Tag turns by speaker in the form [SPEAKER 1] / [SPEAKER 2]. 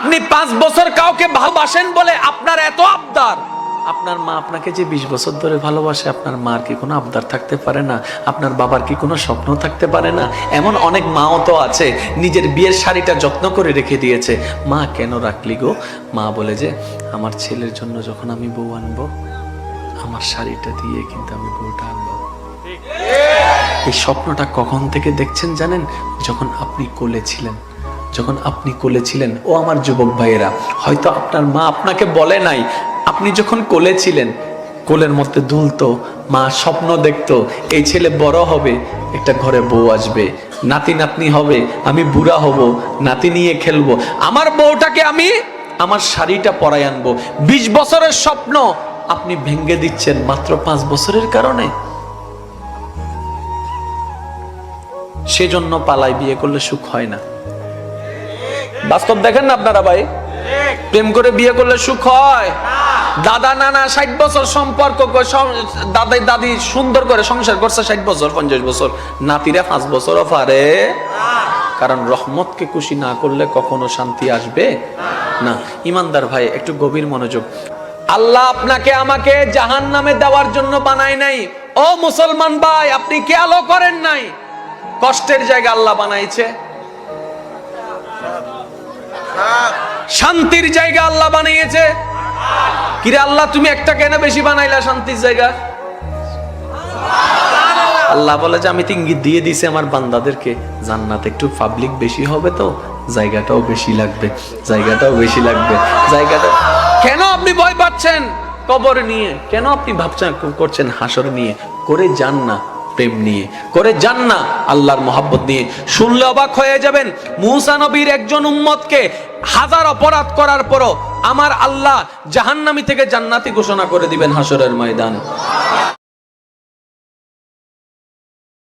[SPEAKER 1] আপনি 5 বছর কাউকে ভালোবাসেন বলে আপনার এত আবদার, আপনার মা আপনাকে যে 20 বছর ধরে ভালোবাসে, আপনার মার কি কোনো আবদার থাকতে পারে না? আপনার বাবার কি কোনো স্বপ্ন থাকতে পারে না? এমন অনেক মাও তো আছে নিজের বিয়ের শাড়িটা যত্ন করে রেখে দিয়েছে। মা কেন রাখলি গো? মা বলে যে আমার ছেলের জন্য যখন আমি বউ আনবো, আমার শাড়িটা দিয়ে কিন্তু আমি বউটা আনবো। এই স্বপ্নটা কখন থেকে দেখছেন জানেন? যখন আপনি কোলে ছিলেন, যখন আপনি কোলে ছিলেন। ও আমার যুবক ভাইয়েরা, হয়তো আপনার মা আপনাকে বলে নাই, আপনি যখন কোলে ছিলেন, কোলের মধ্যে দুলতো, মা স্বপ্ন দেখতো এই ছেলে বড় হবে, একটা ঘরে বউ আসবে, নাতি নাতনি হবে, আমি বুড়া হব, নাতি নিয়ে খেলবো, আমার বউটাকে আমি আমার শাড়িটা পরাই আনবো। 20 বছরের স্বপ্ন আপনি ভেঙে দিচ্ছেন মাত্র 5 বছরের কারণে। সেজন্য পালাই বিয়ে করলে সুখ হয় না। বাস্তব দেখেন না আপনারা ভাই, প্রেম করে বিয়ে করলে সুখ হয়? দাদা নানা 60 বছর সম্পর্ক, দাদাই দাদি সুন্দর করে সংসার করছে 60 বছর 50 বছর, নাতিরা 5 বছরও পারে। কারণ রহমতকে খুশি না করলে কখনো শান্তি আসবে না। ইমানদার ভাই, একটু গভীর মনোযোগ। আল্লাহ আপনাকে আমাকে জাহান্নামে দেওয়ার জন্য বানায় নাই। ও মুসলমান ভাই, আপনি খেয়ালও করেন নাই কষ্টের জায়গা আল্লাহ বানাইছে, শান্তির জায়গা আল্লাহ বানিয়েছে। কিরে আল্লাহ, তুমি একটা কেন বেশি বানাইলা শান্তির জায়গা? আল্লাহ বলে যে আমি তো ইঙ্গিত দিয়ে দিছি আমার বান্দাদেরকে, জান্নাত একটু পাবলিক বেশি হবে তো জায়গাটাও বেশি লাগবে, জায়গাটাও বেশি লাগবে, জায়গাটা। কেন আপনি ভয় পাচ্ছেন কবর নিয়ে? কেন আপনি ভাবছেন করছেন হাসর নিয়ে? করে যান না প্রেম নিয়ে, করে যান না আল্লাহর মহব্বত নিয়ে। শুনলে অবাক হয়ে যাবেন, মুসা নবীর একজন উম্মতকে 1000 অপরাধ করার পরও আমার আল্লাহ জাহান্নামী থেকে জান্নাতি ঘোষণা করে দিবেন হাসরের ময়দান।